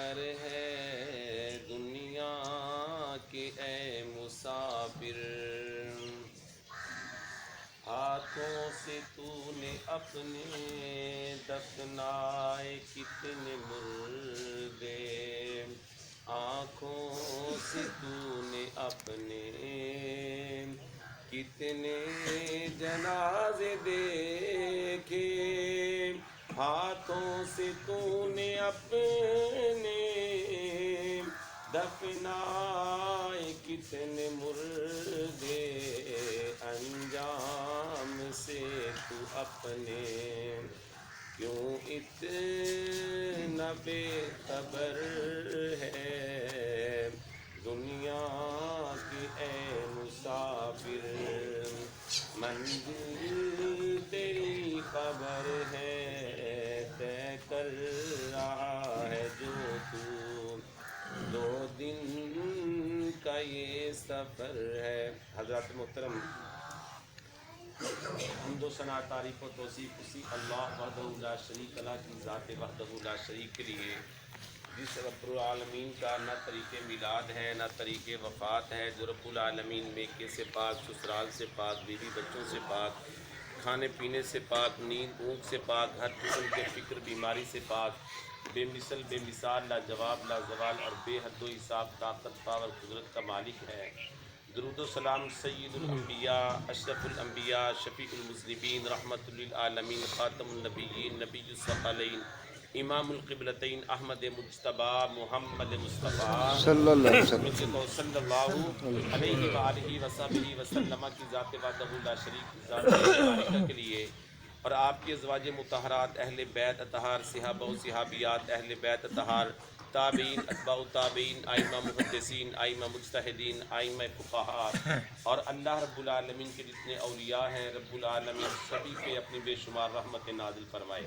خبر ہے دنیا کے اے مسافر، ہاتھوں سے تو نے اپنے دفنائے کتنے مردے، آنکھوں سے تو نے اپنے کتنے جنازے دیکھے، ہاتھوں سے تو نے اپنے دفنائے کتنے مردے، انجام سے تو اپنے کیوں اتنا بے خبر ہے دنیا کی اے مسافر، منزل تیری خبر ہے طے کر رہا ہے جو تو، 2 دن کا یہ سفر ہے۔ حضرات محترم، حمد و ثنا تعریف و توصیف اسی اللہ وحدہ لا شریک لہ کی ذات وحدہ لا شریک کے لیے، جس رب العالمین کا نہ طریق میلاد ہے نہ طریق وفات ہے، جو رب العالمین میکے سے پاک، سسرال سے پاک، بیوی بچوں سے پاک، کھانے پینے سے پاک، نیند اونگ سے پاک، ہر قسم کے فکر بیماری سے پاک، بے مثل بے مثال لاجواب لازوال اور بے حد و حساب طاقت پاور قدرت کا مالک ہے۔ درود و سلام سید الانبیاء اشرف الانبیاء شفیع المذنبین رحمت للعالمین خاتم النبیین نبی الثقلین امام القبلتین احمد مجتبی محمد مصطفیٰ صلی اللہ علیہ وسلم۔ صلی اللہ علیہ وآلہ وصحبہ وسلم کی ذات وحدہ لا شریک کی ذات مبارکہ کے لیے، اور آپ کے ازواج مطہرات، اہل بیت اطہار، صحابہ و صحابیات، اہل بیت اطہار، تابعین، اتباع تابعین، ائمہ محدثین، ائمہ مجتہدین، ائمہ فقہاء، اور اللہ رب العالمین کے جتنے اولیاء ہیں، رب العالمین سبھی پہ اپنی بے شمار رحمت نازل فرمائے۔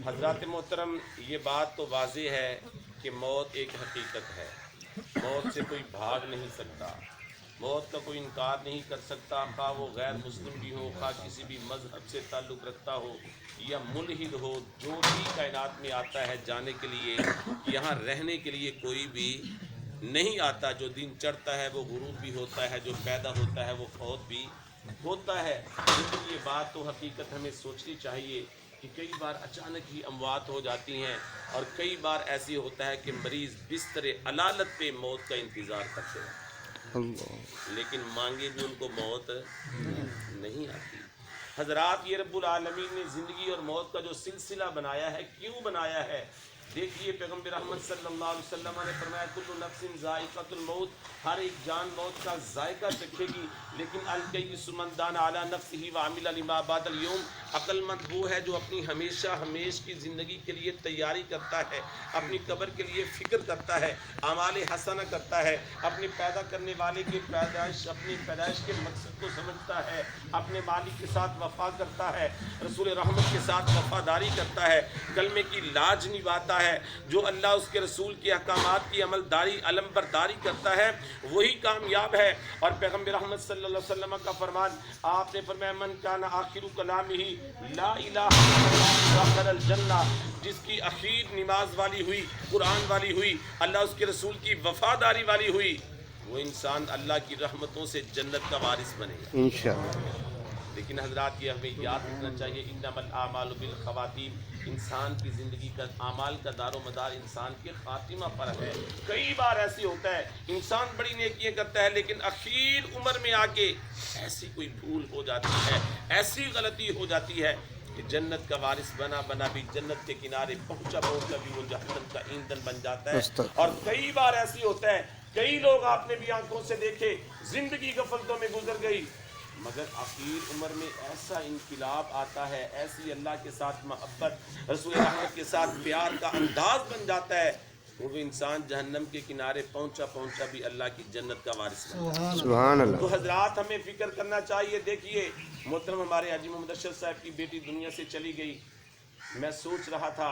حضرات محترم، یہ بات تو واضح ہے کہ موت ایک حقیقت ہے، موت سے کوئی بھاگ نہیں سکتا، موت کا کوئی انکار نہیں کر سکتا، خواہ وہ غیر مسلم بھی ہو، خواہ کسی بھی مذہب سے تعلق رکھتا ہو یا ملحد ہو، جو بھی کائنات میں آتا ہے جانے کے لیے، یہاں رہنے کے لیے کوئی بھی نہیں آتا۔ جو دن چڑھتا ہے وہ غروب بھی ہوتا ہے، جو پیدا ہوتا ہے وہ فوت بھی ہوتا ہے۔ لیکن یہ بات تو حقیقت ہمیں سوچنی چاہیے کہ کئی بار اچانک ہی اموات ہو جاتی ہیں، اور کئی بار ایسی ہوتا ہے کہ مریض بستر علالت پہ موت کا انتظار کرتے ہیں، لیکن مانگے بھی ان کو موت نہیں آتی۔ حضرات، یہ رب العالمین نے زندگی اور موت کا جو سلسلہ بنایا ہے، کیوں بنایا ہے؟ دیکھیے پیغمبر احمد صلی اللہ علیہ وسلم نے فرمایا کل نفس ذائقۃ الموت، ہر ایک جان موت کا ذائقہ چکھے گی، لیکن الکیس من دان علی نفسہ وعمل لما بعد اليوم، عقل مند وہ ہے جو اپنی ہمیشہ ہمیش کی زندگی کے لیے تیاری کرتا ہے، اپنی قبر کے لیے فکر کرتا ہے، اعمال حسنہ کرتا ہے، اپنے پیدا کرنے والے کی پیدائش، اپنی پیدائش کے مقصد کو سمجھتا ہے، اپنے مالک کے ساتھ وفا کرتا ہے، رسول رحمت کے ساتھ وفاداری کرتا ہے، کلمے کی لاج نبھاتا ہے، جو اللہ اس کے رسول کے احکامات کی عملداری علم برداری کرتا ہے وہی کامیاب ہے۔ اور پیغمبر رحمت صلی اللہ علیہ وسلم کا فرمان، آپ نے فرمایا من کان آخر کلامہ لا الہ الا اللہ دخل الجنہ، جس کی اخیر نماز والی ہوئی، قرآن والی ہوئی، اللہ اس کے رسول کی وفاداری والی ہوئی، وہ انسان اللہ کی رحمتوں سے جنت کا وارث بنے گا انشاءاللہ۔ لیکن حضرات، یہ ہمیں یاد رکھنا چاہیے انما الاعمال بالخواتیم، انسان کی زندگی کا اعمال کا دار و مدار انسان کے خاتمہ پر ہے۔ کئی بار ایسی ہوتا ہے انسان بڑی نیکیاں کرتا ہے، لیکن اخیر عمر میں آ کے ایسی کوئی بھول ہو جاتی ہے، ایسی غلطی ہو جاتی ہے کہ جنت کا وارث بنا بنا بھی جنت کے کنارے پہنچا بھی وہ جہنم کا ایندھن بن جاتا ہے۔ اور کئی بار ایسی ہوتا ہے، کئی لوگ آپ نے بھی آنکھوں سے دیکھے، زندگی غفلتوں میں گزر گئی، مگر آخر عمر میں ایسا انقلاب آتا ہے، ایسی اللہ کے ساتھ محبت، رسول رحمت کے ساتھ پیار کا انداز بن جاتا ہے، وہ انسان جہنم کے کنارے پہنچا بھی اللہ کی جنت کا وارث بن جاتا ہے۔ سبحان اللہ۔ تو حضرات، ہمیں فکر کرنا چاہیے۔ دیکھیے محترم، ہمارے حاجی محمد اشرف صاحب کی بیٹی دنیا سے چلی گئی۔ میں سوچ رہا تھا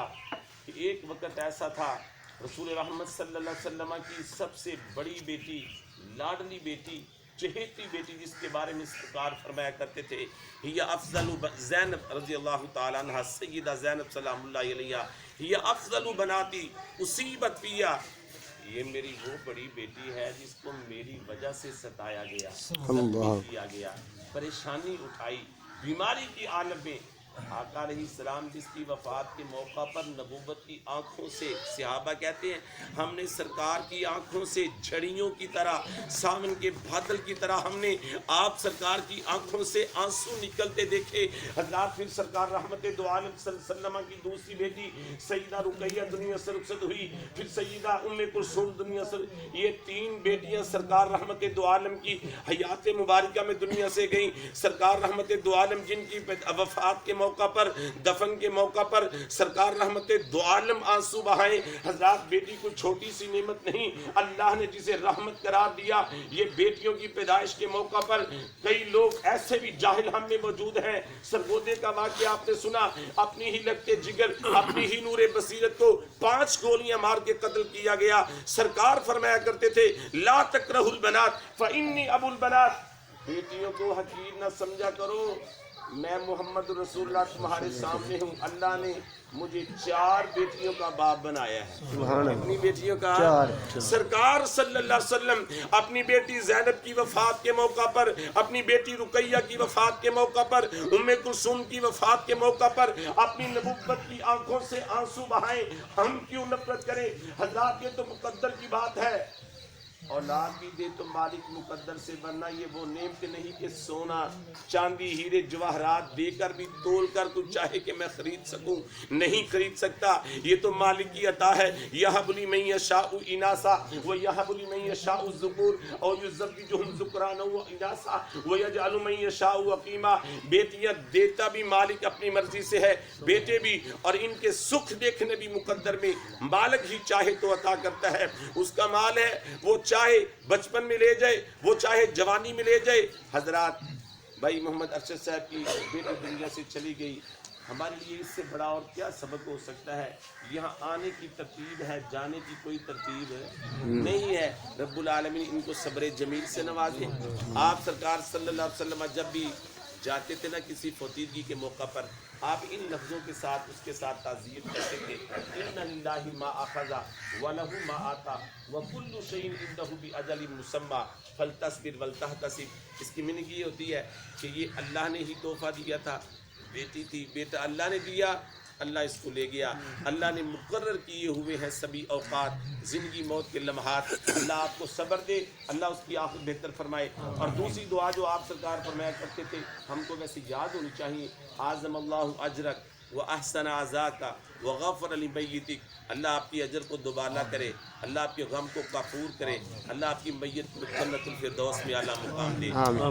کہ ایک وقت ایسا تھا رسول رحمت صلی اللہ علیہ وسلم کی سب سے بڑی بیٹی، لاڈلی بیٹی، چہیتی بیٹی، جس کے بارے میں سرکار فرمایا کرتے تھے ہی افضل زینب رضی اللہ تعالیٰ عنہ، سیدہ زینب سلام اللہ علیہ، یہ افضل بناتی اصیبت پیا، یہ میری وہ بڑی بیٹی ہے جس کو میری وجہ سے ستایا گیا، زخمی کیا گیا، پریشانی اٹھائی، بیماری کی عالم میں آقا علیہ السلام جس کی وفات کے موقع پر نبوت کی آنکھوں سے، صحابہ کہتے ہیں ہم نے سرکار کی آنکھوں سے جھڑیوں کی طرح، ساون کے بادل کی طرح ہم نے آپ سرکار کی آنکھوں سے آنسو نکلتے دیکھے۔ حضرات پھر سرکار رحمت دو عالم صلی اللہ علیہ وسلم کی دوسری بیٹی سیدہ رقیہ دنیا سے رخصت ہوئی، پھر سیدہ ام کلثوم دنیا سے، یہ تین بیٹیاں سرکار رحمت دو عالم کی حیات مبارکہ میں دنیا سے گئیں۔ سرکار رحمت دو عالم جن کی وفات کے موقع پر، دفن کے موقع پر سرکار رحمت دو عالم آنسو بہائیں۔ حضرات بیٹی کوئی چھوٹی سی نعمت نہیں، اللہ نے جسے رحمت قرار دیا۔ یہ بیٹیوں کی پیدائش کے موقع پر کئی لوگ ایسے بھی جاہل ہم میں موجود ہیں۔ سرگودے کا واقعہ آپ نے سنا، اپنی ہی لگتے جگر، اپنی ہی نور بصیرت کو 5 گولیاں مار کے قتل کیا گیا۔ سرکار فرمایا کرتے تھے لا تکرہوا البنات فانی ابو البنات، بیٹیوں کو حقیر نہ سمجھا کرو، میں محمد رسول اللہ تمہارے سامنے ہوں، اللہ نے مجھے 4 بیٹیوں کا باپ بنایا ہے۔ اپنی بیٹیوں کا سرکار صلی اللہ علیہ وسلم اپنی بیٹی زینب کی وفات کے موقع پر، اپنی بیٹی رقیہ کی وفات کے موقع پر، ام کلثوم کی وفات کے موقع پر اپنی نبوت کی آنکھوں سے آنسو بہائیں۔ ہم کیوں نفرت کریں؟ حضرات یہ تو مقدر کی بات ہے، اولاد بھی دے تو مالک مقدر سے، ورنہ یہ وہ نعمت نہیں کہ سونا چاندی ہیرے جواہرات دے کر بھی تول کر تو چاہے کہ میں خرید سکوں، نہیں خرید سکتا۔ یہ تو مالک کی عطا ہے، یہب لمن یشاء اناثا ویہب لمن یشاء الذکور او یزوجہم ذکرانا واناثا ویجعل من یشاء عقیما۔ بیٹیاں دیتا بھی مالک اپنی مرضی سے ہے، بیٹے بھی، اور ان کے سکھ دیکھنے بھی مقدر میں مالک ہی چاہے تو عطا کرتا ہے۔ اس کا مال ہے، وہ چاہے بچپن میں لے جائے، وہ چاہے جوانی میں لے جائے۔ حضرات بھائی محمد ارشد صاحب کی بیٹی دنیا سے چلی گئی، ہمارے لیے اس سے بڑا اور کیا سبق ہو سکتا ہے؟ یہاں آنے کی ترتیب ہے، جانے کی کوئی ترتیب نہیں ہے۔ رب العالمین ان کو صبر جمیل سے نوازے۔ آپ سرکار صلی اللہ علیہ وسلم جب بھی جاتے تھے نا کسی فوتیدگی کے موقع پر، آپ ان لفظوں کے ساتھ اس کے ساتھ تعزیت کرتے تھے، ان للہ ما اخذ ولہ ما آتا وکل شیء عنده باجل مسمى فلتصبر ولتحتسب۔ اس کی میننگ یہ ہوتی ہے کہ یہ اللہ نے ہی تحفہ دیا تھا، بیٹی تھی، بیٹا اللہ نے دیا، اللہ اس کو لے گیا، اللہ نے مقرر کیے ہوئے ہیں سبھی اوقات، زندگی موت کے لمحات، اللہ آپ کو صبر دے، اللہ اس کی آخرت بہتر فرمائے۔ اور دوسری دعا جو آپ سرکار فرمایا کرتے تھے، ہم کو ویسے یاد ہونی چاہیے، اعظم اللہ اجرک واحسن عزاک وغفر لمیتک، اللہ آپ کی اجر کو دوبالا کرے، اللہ آپ کے غم کو کافور کرے، اللہ آپ کی میت کو جنت الفردوس میں اعلیٰ مقام دے۔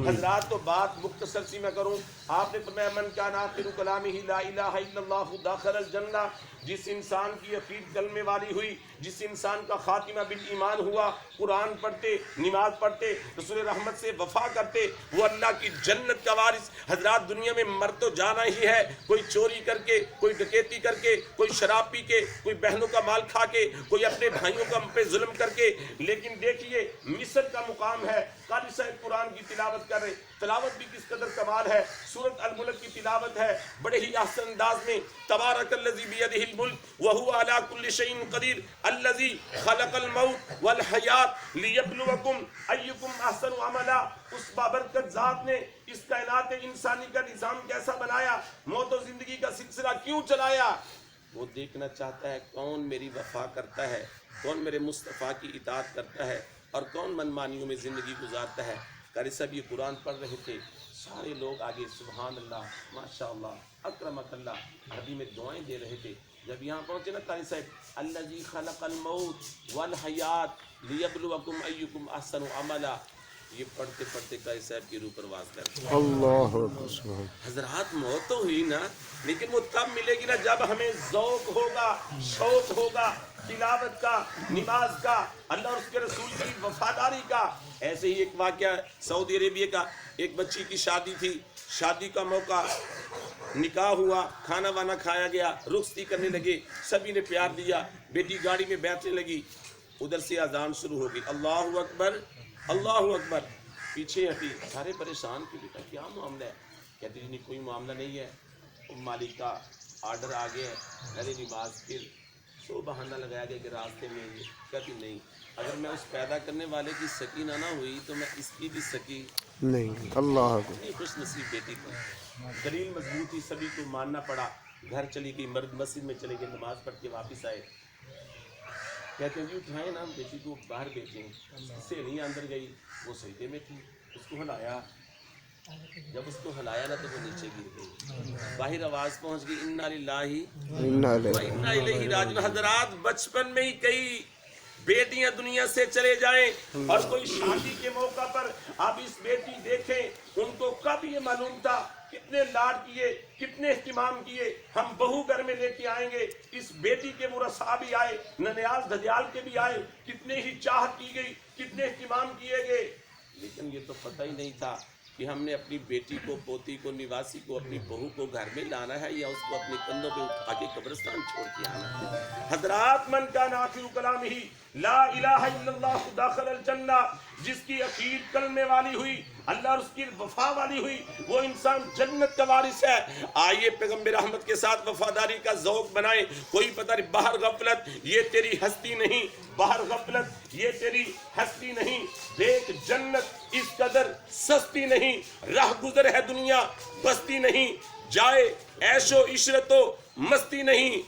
حضرات تو بات مختصر سی میں کروں، آپ نے فرمایا من کان آخر کلامہ لا الہ الا اللہ دخل الجنہ، جس انسان کی اخیر کلمے والی ہوئی، جس انسان کا خاتمہ بالایمان ہوا، قرآن پڑھتے، نماز پڑھتے، رسول رحمت سے وفا کرتے، وہ اللہ کی جنت کا وارث۔ حضرات دنیا میں مر تو جانا ہی ہے، کوئی چوری کر کے، کوئی ڈکیتی کر کے، کوئی شراب پی کے، کوئی بہنوں کا مال کھا کے، کوئی اپنے بھائیوں کا پہ ظلم کر کے، لیکن دیکھیے مصر کا مقام ہے، قاری صاحب قرآن کی تلاوت کر رہے، تلاوت بھی کس قدر کمال ہے، سورۃ الملک کی تلاوت ہے بڑے ہی احسن انداز میں، تبارک الذی بیدہ الملک وہو علی کل شیء قدیر الذی خلق الموت والحیات لیبلوکم ایکم احسن عملا۔ اس بابرکت ذات نے اس کائنات انسانی کا نظام کیسا بنایا، موت و زندگی کا سلسلہ کیوں چلایا، وہ دیکھنا چاہتا ہے کون میری وفا کرتا ہے، کون میرے مصطفیٰ کی اطاعت کرتا ہے، اور کون منمانیوں میں زندگی گزارتا ہے۔ قاری صاحب یہ قرآن پڑھ رہے تھے، سارے لوگ آگے سبحان اللہ ماشاء اللہ اکرمک اللہ عربی میں دعائیں دے رہے تھے۔ جب یہاں پہنچے نا قاری صاحب الذی خلق الموت والحیات لیبلوکم ایکم احسن عملا، یہ پڑھتے پڑھتے قاری صاحب کی روح پرواز کرتے ہیں۔ اللہ اکبر۔ حضرات موت تو ہوئی نا، لیکن وہ تب ملے گی نا جب ہمیں ذوق ہوگا، شوق ہوگا تلاوت کا، نماز کا، اللہ اور اس کے رسول کی وفاداری کا۔ ایسے ہی ایک واقعہ سعودی عربیہ کا، ایک بچی کی شادی تھی، شادی کا موقع، نکاح ہوا، کھانا وانا کھایا گیا، رخصتی کرنے لگے، سبھی نے پیار دیا، بیٹی گاڑی میں بیٹھنے لگی، ادھر سے اذان شروع ہو گئی، اللہ اکبر اللہ اکبر، پیچھے ہٹی، سارے پریشان کہ بیٹا کیا معاملہ ہے؟ کہتی جی نہیں کوئی معاملہ نہیں ہے، مالکہ آرڈر آ گیا ہے پہلے نماز، پھر سو بہانہ لگایا گیا کہ راستے میں کہتی نہیں، اگر میں اس پیدا کرنے والے کی سکی نہ ہوئی تو میں اس کی بھی سکی نہیں۔ اللہ اتنی خوش نصیب بیٹی تھی، دلیل مضبوط تھی، سبھی کو ماننا پڑا، گھر چلی گئی، مرد مسجد میں چلے گئے، نماز پڑھ کے واپس آئے، کہتے ہیں جی اٹھائیں نا بیٹی کو باہر بھیجیں، سہیلیاں اندر گئی، وہ سجدے میں تھی، اس کو ہلایا، جب اس کو ہلایا نا تو وہ نیچے گر گئی، باہر آواز پہنچ گئی انا للہ و انا الیہ راجعون۔ حضرات بچپن میں ہی کئی بیٹیاں دنیا سے چلے جائیں اور کوئی شادی کے موقع پر آپ اس بیٹی دیکھیں، ان کو کب یہ معلوم تھا، کتنے لاڈ کیے، کتنے اہتمام کیے، ہم بہو گھر میں لے کے آئیں گے، اس بیٹی کے مرثا بھی آئے، ننیال دھدیال کے بھی آئے، کتنے ہی چاہت کی گئی، کتنے اہتمام کیے گئے، لیکن یہ تو پتہ ہی نہیں تھا کہ ہم نے اپنی بیٹی کو، پوتی کو، نواسی کو، اپنی بہو کو گھر میں لانا ہے یا اس کو اپنے کندھوں پہ اٹھا کے قبرستان چھوڑ کے آنا ہے۔ حضرات من کان آخر کلامہ لا الہ الا اللہ داخل الجنہ، جس کی اخیر کلمے والی ہوئی، اللہ اور اس کی وفا والی ہوئی، وہ انسان جنت کا وارث ہے۔ آئیے پیغمبر رحمت کے ساتھ وفاداری کا ذوق بنائیں، کوئی پتہ نہیں باہر غفلت یہ تیری ہستی نہیں، باہر غفلت یہ تیری ہستی نہیں، دیکھ جنت اس قدر سستی نہیں، راہ گزر ہے دنیا بستی نہیں، جائے عیش و عشرت و مستی نہیں،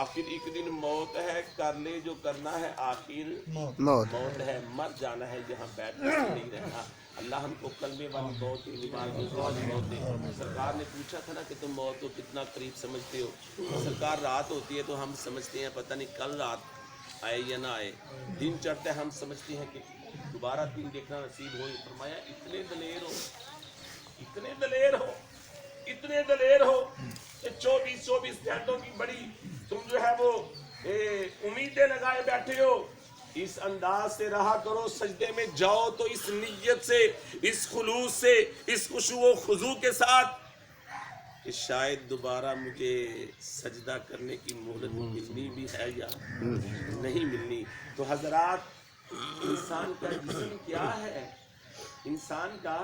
آخر ایک دن موت ہے، کر لے جو کرنا ہے، آخر موت ہے، مر جانا ہے، یہاں بیٹھ کے نہیں رہنا۔ اللہ ہم کو کلمے والی موت کی عبادت والی موت دے۔ سرکار نے پوچھا تھا نا کہ تم موت کو کتنا قریب سمجھتے ہو، سرکار رات ہوتی ہے تو ہم سمجھتے ہیں پتہ نہیں کل رات آئے یا نہ آئے، دن چڑھتا ہے ہم سمجھتے ہیں کہ دوبارہ دن دیکھنا نصیب ہو۔ فرمایا اتنے دلیر ہو، اتنے دلیر ہو، اتنے دلیر ہو کہ 24 گھنٹوں کی بڑی تم جو ہے وہ امیدیں لگائے بیٹھے ہو، اس انداز سے رہا کرو، سجدے میں جاؤ تو اس نیت سے، اس خلوص سے، اس خشوع و خضوع کے ساتھ کہ شاید دوبارہ مجھے سجدہ کرنے کی مہلت ملنی بھی ہے یا نہیں ملنی۔ تو حضرات انسان کا جسم کیا ہے، انسان کا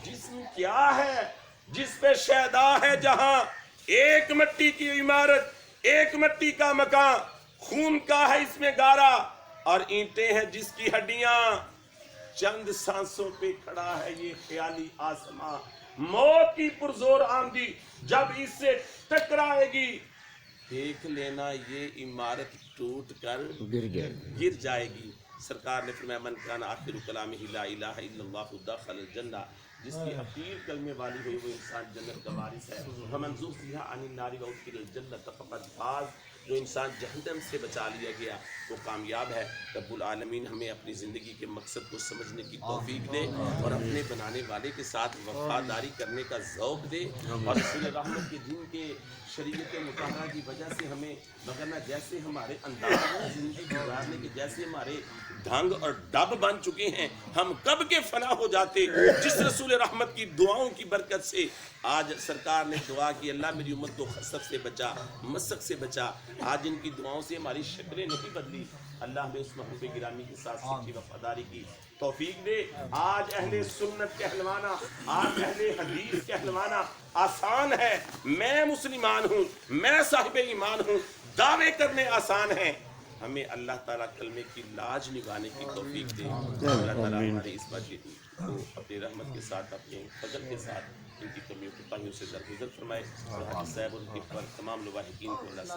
جسم کیا ہے، جس پہ شہدا ہے جہاں ایک مٹی کی عمارت، ایک مٹی کا مکان، خون کا ہے اس میں گارا، اور اینٹیں ہیں جس کی ہڈیاں، چند سانسوں پہ کھڑا ہے یہ خیالی آسماں، موت کی پرزور آندھی جب اس سے ٹکرائے گی، دیکھ لینا یہ عمارت ٹوٹ کر گر جائے گی۔ سرکار نے فرمایا من کان آخر کلامہ لا الہ الا اللہ دخل الجنہ، جس کی اخیر کلمے والی ہوئی وہ انسان جنت کا وارث ہے۔ فمن زحزح عن النار وادخل الجنہ فقد فاز، جو انسان جہنم سے بچا لیا گیا وہ کامیاب ہے۔ رب العالمین ہمیں اپنی زندگی کے مقصد کو سمجھنے کی توفیق دے اور اپنے بنانے والے کے ساتھ وفاداری کرنے کا ذوق دے، اور رسول رحمت کے دین کے شریعت مطہرہ کی وجہ سے ہمیں، مگر جیسے ہمارے انداز ہیں زندگی گزارنے کے، جیسے ہمارے ڈھنگ اور ڈب بن چکے ہیں، ہم کب کے فنا ہو جاتے، جس رسول رحمت کی دعاؤں کی برکت سے آج سرکار نے دعا کی اللہ میری امت کو خسف سے بچا، مسک سے بچا، آج ان کی دعاؤں سے ہماری شکلیں نہیں بدلی، اللہ ہمیں اس محبوب گرامی کے ساتھ سچی وفاداری کی توفیق دے۔ آج اہل سنت کہلوانا، آج اہل حدیث کہلوانا آسان ہے، میں مسلمان ہوں، میں صاحب ایمان ہوں، دعوے کرنے آسان ہیں، ہمیں اللہ تعالیٰ کلمے کی لاج نبھانے کی توفیق دے۔ اللہ تعالیٰ ہماری اس بات کو اپنی رحمت کے ساتھ، اپنے فضل کے ساتھ ان کی کمیوں کوتاہیوں سے درگزر فرمائے، اور حافظ صاحب اور ان کے تمام لواحقین کو اللہ سے